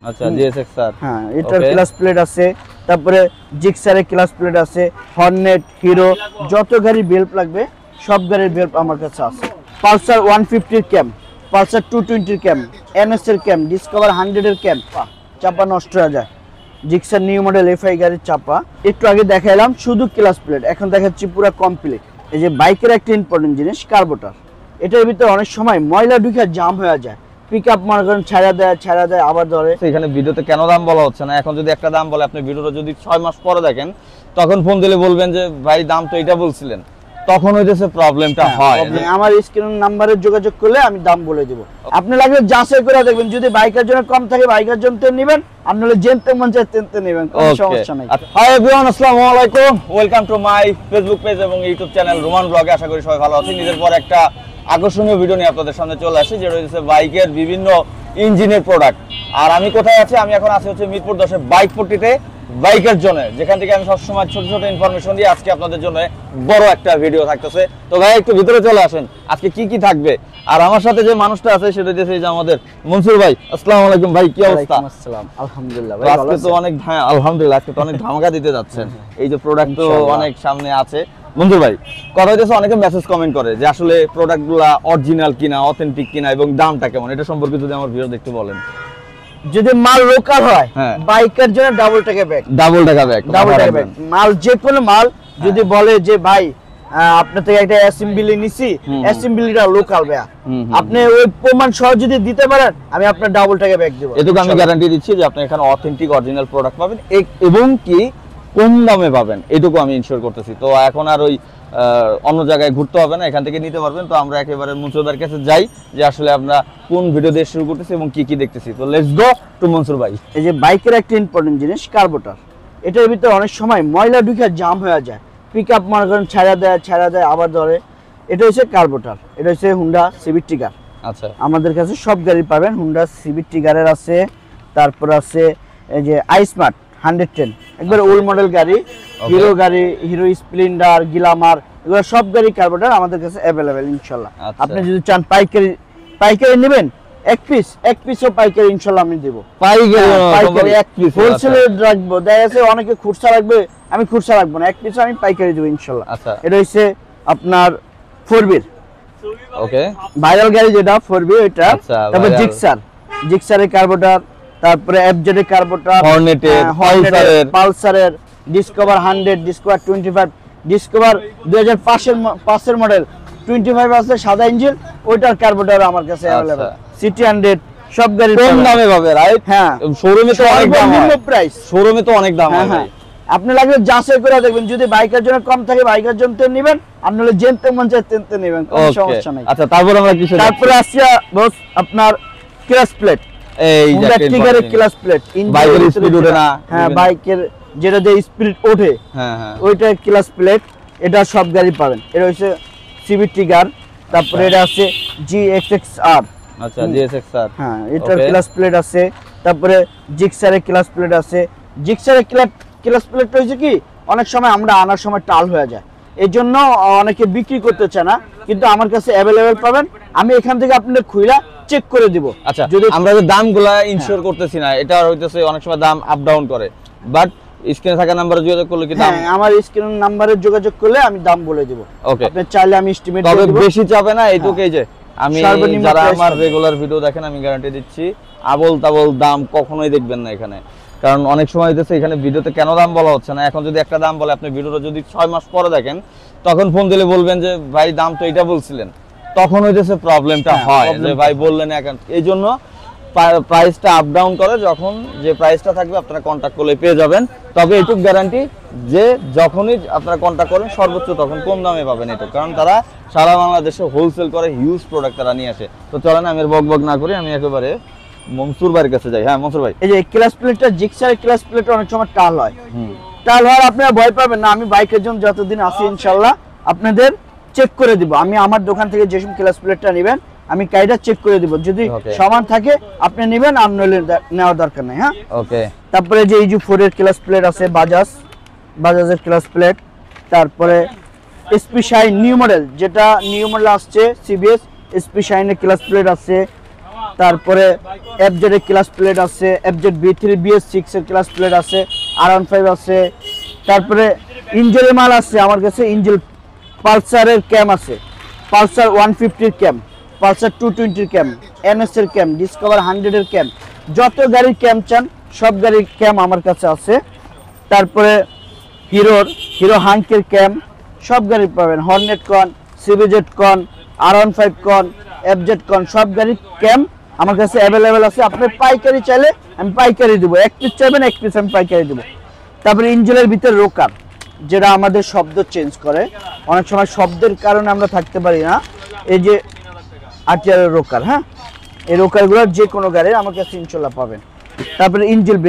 আচ্ছা জিএসএক্সআর, হ্যাঁ এটার ক্লাস প্লেট আছে, তারপরে জিক্সারের ক্লাস প্লেট আছে, হর্নেট, হিরো, যত গাড়ি বেল্ট লাগবে সব গাড়ির বেল্ট আমার কাছে আছে। Pulsar 150 camp, Pulsar 220 camp, NS এর ক্যাম্প, ডিসকভার 100 এর ক্যাম্প, চাপা নষ্ট হয়ে যায়। জিক্সার নিউ মডেল এফআই গাড়ির চাপা একটু আগে দেখাইলাম শুধু ক্লাস প্লেট, এখন দেখাচ্ছি পুরো কমপ্লিট। এই যে বাইকের একটা ইম্পর্টেন্ট জিনিস কার্বোরেটর, এটার ভিতরে অনেক সময় ময়লা ঢুকে জাম হয়ে যায়, পিকআপ মনে করেন ছাড়া দেয় আবার ধরে। এখানে ভিডিওতে কেন দাম বলা হচ্ছে না, এখন যদি একটা দাম বলে আপনি ভিডিওটা যদি 6 মাস পরে দেখেন তখন ফোন দিলে বলবেন যে ভাই দাম তো এটা বলছিলেন, তখন হইতেছে প্রবলেমটা হয়। আমার স্ক্রিন নাম্বারে যোগাযোগ করলে আমি দাম বলে দেব, আপনি লাগবে যাচাই করে দেখবেন, যদি বাইকের জন্য কম থাকে বাইকের জন্য নেবেন, আর নাহলে জেনতে মন চায় তেনতে নেবেন, কোনো সমস্যা নাই। হাই এভরিওয়ান, আসসালামু আলাইকুম, welcome to my Facebook page এবং ইউটিউব চ্যানেল রোমান ব্লগে। আশা করি সবাই ভালো আছেন। নিজের পর একটা আকর্ষণীয় ভিডিও নিয়ে আপনাদের সামনে চলে আসি, যেটা হচ্ছে বাইকের বিভিন্ন ইঞ্জিনের প্রোডাক্ট। আর আমি কোথায় আছি? আমি এখন আছি হচ্ছে মিরপুর 10 বাইক পট্টিতে, বাইকের জন্য, যেখান থেকে আমি সবসময় ছোট ছোট ইনফরমেশন দিয়ে আজকে আপনাদের জন্য বড় একটা ভিডিও থাকতেছে। তো ভাই একটু ভিতরে চলে আসেন, আজকে কি কি থাকবে। আর আমার সাথে যে মানুষটা আছে সেটা হচ্ছে এই যে আমাদের মনসুর ভাই। আসসালামু আলাইকুম ভাই, কি অবস্থা? আসসালাম, আলহামদুলিল্লাহ ভাই, আজকে তো অনেক, হ্যাঁ আলহামদুলিল্লাহ, আজকে তো অনেক ধামাকা দিতে যাচ্ছেন। এই যে প্রোডাক্ট তো অনেক সামনে আছে। মনসুর ভাই, কথা হইতেছে অনেকে মেসেজ কমেন্ট করে যে আসলে প্রোডাক্টগুলা অরিজিনাল কিনা, অথেন্টিক কিনা এবং দামটা কেমন, এটা সম্পর্কে যদি আমার ভিডিও দেখতে বলেন। যদি মাল লোকাল হয় বাইকের জন্য ডাবল টাকা ব্যাক, মাল যে কোনো মাল যদি বলে যে ভাই আপনার থেকে একটা অ্যাসেম্বলি নিছি, অ্যাসেম্বলিটা লোকাল ভাই, আপনি ওই প্রমাণ সহ যদি দিতে পারেন আমি আপনার ডাবল টাকা ব্যাক দেব। এটুকু আমি গ্যারান্টি দিচ্ছি যে আপনি এখানে অথেন্টিক অরিজিনাল প্রোডাক্ট পাবেন এবং কি কম দামে পাবেন, এটুকু আমি ইনশিওর করতেছি। তো এখন আর ওই অন্য জায়গায় ঘুরতে হবে না, এখান থেকে নিতে পারবেন। তো আমরা একেবারে মনসুরদার কাছে যাই যে আসলে আমরা কোন ভিডিও দিয়ে শুরু করতেছি এবং কি কি দেখতেছি। তো লেটস গো টু মনসুর ভাই। এই যে বাইকের একটা ইম্পর্টেন্ট জিনিস কার্বোরেটর, এটার ভিতরে অনেক সময় ময়লা ঢুকে জাম হয়ে যায়, পিকআপ মনে করেন ছাড়া দেয় আবার ধরে। এটা হচ্ছে কার্বোরেটর, এটা হচ্ছে হুন্ডা সিভিক টিগার। আচ্ছা, আমাদের আমাদের কাছে সব গাড়ি পাবেন, হুন্ডা সিভিক টিগারের আছে, তারপর আছে এই যে আইসমার্ট 110 একবার ওল্ড মডেল গাড়ি, হিরো গাড়ি, হিরো স্প্লেন্ডার, গ্ল্যামার, এগুলো সব গাড়ি কার্বোরেটর আমাদের কাছে अवेलेबल ইনশাআল্লাহ। আপনি যদি চান পাইকারি নেবেন এক পিসও পাইকারি ইনশাআল্লাহ আমি দেব। পাইকারি এক পিস, হোলসেলে রাখবো, দেখা যাচ্ছে অনেকে খুচরা রাখবে, আমি খুচরা রাখবো না, এক পিস আমি পাইকারি দেব ইনশাআল্লাহ। আচ্ছা, এটা হচ্ছে আপনার 4B, ওকে, ভাইরাল গাড়ি যেটা 4B ওইটা। তারপর জিক্সারের কার্বোরেটর, তারপরে এফজেড এর কার্বোরেটর, হর্নেটের, পালসারের, ডিসকভার 100, ডিসকভার 25, ডিসকভার 2005 এর মডেল 25 আছে সাদা ইঞ্জিন, ওইটার কার্বোরেটর আমার কাছে अवेलेबल। সিটি 100 সব গাড়ি কম দামে পাবে, রাইট? হ্যাঁ, শোরুমে তো অনেক দাম হয়, প্রাইস শোরুমে তো অনেক দাম হয়। আপনি লাগবে যাচাই করে দেখবেন, যদি বাইকের জন্য কম থাকে বাইকের জন্য নেবেন, আর নাহলে জেনতে মন চায় তেনতে নেবেন, কোনো সমস্যা নাই। আচ্ছা, তারপর আমরা কিছু তারপরে আসছে বস আপনার ক্লাস প্লেট, এই যে টিগারের ক্লাস প্লেট, বাইকের স্পিড ওঠে না, হ্যাঁ বাইকের যেটা দিয়ে স্পিড ওঠে, হ্যাঁ ওইটা ক্লাস প্লেট, এটা সব গাড়ি পাবেন। এটা হচ্ছে সিভি টিগার, তারপরে এটা আছে জিএক্সআর। আচ্ছা, জিএক্সআর, হ্যাঁ এটার ক্লাস প্লেট আছে, তারপরে জিক্সারের ক্লাস প্লেট আছে। জিক্সারের ক্লাস প্লেট হচ্ছে কি অনেক সময় আমরা আনার সময় টাল হয়ে যায়, এই জন্য অনেকে বিক্রি করতে চায় না, কিন্তু আমার কাছে अवेलेबल পাবেন, আমি এখান থেকে আপনাদের খুইলা চেক করে দিব। আচ্ছা, যদি আমরা যে দামগুলা ইনশিওর করতেছি না, এটা হইতেছে অনেক সময় দাম আপ ডাউন করে, বাট স্ক্রিনে থাকা নাম্বারে যোগাযোগ করলে কি দাম? হ্যাঁ, আমার স্ক্রিন নাম্বারে যোগাযোগ করলে আমি দাম বলে দেব। ওকে, আপনি চাইলে আমি এস্টিমেট তবে দেব, বেশি চাবে না এইটুকুই। যে আমি যারা আমার রেগুলার ভিডিও দেখেন আমি গ্যারান্টি দিচ্ছি আবল তাবল দাম কখনোই দেখবেন না এখানে। কারণ অনেক সময় হইতেছে এখানে ভিডিওতে কেন দাম বলা হচ্ছে না, এখন যদি একটা দাম বলে আপনি ভিডিওটা যদি 6 মাস পরে দেখেন তখন ফোন দিলে বলবেন যে ভাই দাম তো এটা বলছিলেন, তখন হইতেছে প্রবলেমটা হয় যে ভাই বললেন এখন। এই জন্য প্রাইসটা আপ ডাউন করে, যখন যে প্রাইসটা থাকবে আপনারা কন্ট্যাক্ট করলে পেয়ে যাবেন। তবে এটুক গ্যারান্টি যে যখনই আপনারা কন্ট্যাক্ট করেন সর্বোচ্চ তখন কম দামে পাবেন এটুক, কারণ তারা সারা বাংলাদেশে হোলসেল করে, হিউজ প্রোডাক্ট তারা নিয়ে আসে। তো চলেন আমি বক না করি, আমি একেবারে মনসুর ভাইয়ের কাছে যাই। হ্যাঁ মনসুর ভাই, এই যে ক্লাস প্লেটটা জিক্সারের ক্লাস প্লেট অনেক সময় টাল হয়, টাল হওয়ার আপনারা ভয় পাবেন না, আমি বাইকের জন্য যতদিন আসি ইনশাআল্লাহ আপনাদের চেক করে দিব। আমি আমার দোকান থেকে যেসব ক্লাস প্লেটটা নেবেন আমি কাইটা চেক করে দিব, যদি সমান থাকে আপনি নেবেন, আর নইলে নেওয়ার দরকার নাই। হ্যাঁ, ওকে। তারপরে যে এই যে 4 এর ক্লাস প্লেট আছে, বাজাজের ক্লাস প্লেট, তারপরে এসপি শাইন নিউ মডেল, যেটা নিউ মডেল আসছে সিবিএস, এসপি শাইনের ক্লাস প্লেট আছে, তারপরে এফজেড এর ক্লাস প্লেট আছে, এফজেড B3 BS6 এর ক্লাস প্লেট আছে, R15 আছে। তারপরে ইঞ্জেলের মাল আছে আমার কাছে, ইঞ্জেল পালসারের ক্যাম আছে, পালসার 150 এর ক্যাম, পালসার 220 এর ক্যাম, NS এর ক্যাম, ডিসকভার 100 এর ক্যাম, যত গাড়ির ক্যাম চান সব গাড়ির ক্যাম আমার কাছে আছে। তারপরে হিরো হাঙ্কের ক্যাম সব গাড়ি পাবেন, হর্নেট কন, সিবিজেড কন, R15 কন, এফজেড কন, সব গাড়ির ক্যাম আমার কাছে অ্যাভেলেবেল আছে। আপনি পাইকারি চাইলে আমি পাইকারি দেবো, এক পিস চাইবেন এক পিস আমি পাইকারি দেবো। তারপরে ইঞ্জিনের ভিতরে রোকার, যেটা আমাদের শব্দ চেঞ্জ করে, অনেক সময় শব্দের কারণে আমরা থাকতে পারি না, এই যে আরটিআর রোকার, হ্যাঁ এই রোকারগুলো যে কোনো গাড়ির আমার কাছে ইনশাল্লাহ পাবেন। তারপরে ইঞ্জিল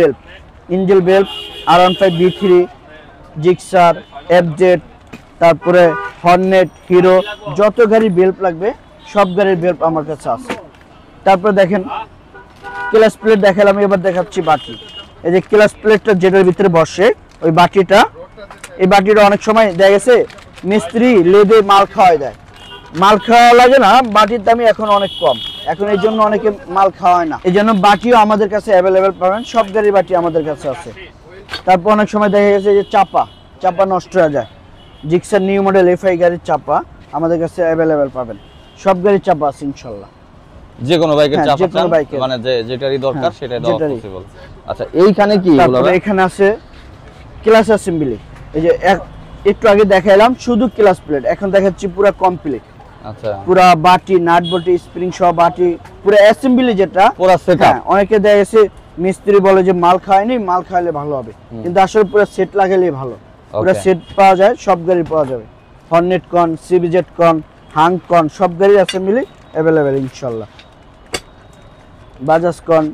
belt R15 B3 Gixxer FZ, তারপরে হর্নেট হিরো, যত গাড়ির বেল্ট লাগবে সব গাড়ির বেল্ট আমার কাছে আছে। তারপরে দেখেন ক্লাস প্লেট দেখালাম, এবার দেখাচ্ছি বাটি। এই যে ক্লাস প্লেটটা যেটার ভিতরে বসে ওই বাটিটা, এই বাটিটা অনেক সময় দেখা গেছে মিস্ত্রি লেদে মাল খাওয়াই দেয়, মাল খাওয়া লাগে না, বাটির দামই এখন অনেক কম, এখন এই জন্য অনেকে মাল খাওয়ায় না, এই জন্য বাটিও আমাদের কাছে অ্যাভেলেবেল পাবেন, সব গাড়ির বাটি আমাদের কাছে আছে। তারপর অনেক সময় দেখা গেছে যে চাপা নষ্ট হয়ে যায়, জিক্সার নিউ মডেল FI গাড়ির চাপা আমাদের কাছে অ্যাভেলেবেল পাবেন, সব গাড়ির চাপা আছে ইনশাল্লাহ। যে কোনো বাইকের হ্যাঁ, চাপা যে কোনো চান, বাইকের। মানে যেটারই দরকার হ্যাঁ, সেটাই দেওয়া যেটারই। পসিবল। আচ্ছা এইখানে কি এগুলো তারপরে ভাই? এখানে আছে ক্লাস অ্যাসেম্বলি, এই যে একটু আগে দেখাইলাম শুধু ক্লাস প্লেট, এখন দেখাচ্ছি পুরো কমপ্লিট, আচ্ছা পুরো বাটি নাট বল্টি স্প্রিং সহ বাটি পুরো অ্যাসেম্বলি, যেটা পুরো সেটআপ। হ্যাঁ, অনেকে দেখা গেছে মিস্ত্রি বলে যে মাল খায়নি, মাল খাইলে ভালো হবে, কিন্তু আসলে পুরো সেট লাগাইলেই ভালো, পুরো Okay. সেট পাওয়া যায়, সব গাড়ি পাওয়া যাবে, হর্নেট কন, সিবিজেড কন, হাং কন, সব গাড়ির অ্যাসেম্বলি অ্যাভেলেবেল ইনশাল্লাহ। বাজাজ কন,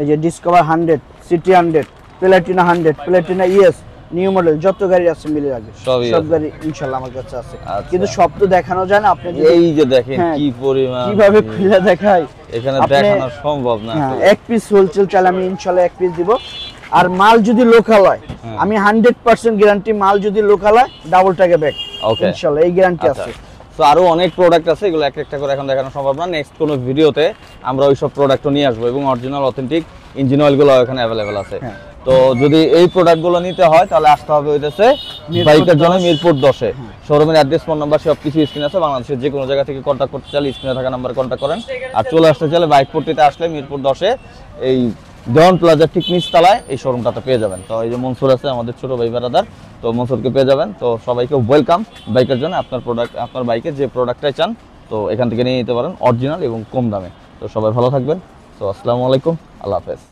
এই যে Discover 100, CT 100, Platina 100, Platina ES new model, যত গাড়ি অ্যাসেম্বলি লাগে সবই সব আছে। গাড়ি ইনশাল্লাহ আমার কাছে আছে, আচ্ছা। কিন্তু সব তো দেখানো যায় না, আপনি যদি এই যে দেখেন হ্যাঁ, কি পরিমাণ, কিভাবে খুলে দেখাই, এখানে আপনি- দেখানো সম্ভব না। হ্যাঁ, এক পিস হোলসেল চাল আমি ইনশাল্লাহ এক পিস দিব। আর মাল যদি লোকাল হয় হ্যাঁ। আমি 100% গ্যারান্টি, মাল যদি লোকাল হয় ডাবল টাকা ব্যাক Okay. ইনশাল্লাহ, এই গ্যারান্টি আচ্ছা, আছে। তো আরো অনেক প্রোডাক্ট আছে, এগুলো এক একটা করে এখন দেখানো সম্ভব না, নেক্সট কোনো ভিডিওতে আমরা ওই সব প্রোডাক্টও নিয়ে আসবো, এবং অরিজিনাল অথেন্টিক ইঞ্জিন অয়েলগুলো এখানে অ্যাভেলেবেল আছে। হ্যাঁ। তো যদি এই প্রোডাক্টগুলো নিতে হয় তাহলে আসতে হবে হইতেছে মিরপুর বাইকের জন্য 10 মিরপুর 10-এ। শোরুমের অ্যাড্রেস, ফোন নাম্বার সব কিছু স্ক্রিনে আছে, বাংলাদেশের যে কোনো জায়গা থেকে কন্ট্যাক্ট করতে চাইলে স্ক্রিনে থাকা নাম্বারে কন্ট্যাক্ট করেন। আর চলে আসতে চাইলে বাইক পট্টিতে আসলে মিরপুর 10-এ এই দেওয়ান প্লাজার ঠিক নিচ তলায় এই শোরুমটাতে পেয়ে যাবেন। তো এই যে মনসুর আছে আমাদের ছোট ভাই ব্রাদার, তো মনসুরকে পেয়ে যাবেন। তো সবাইকে ওয়েলকাম বাইকের জন্য, আপনার প্রোডাক্ট, আপনার বাইকের যে প্রোডাক্টটাই চান তো এখান থেকে নিয়ে নিতে পারেন অরিজিনাল এবং কম দামে। তো সবাই ভালো থাকবেন। তো আসসালামু আলাইকুম, আল্লাহ হাফেজ।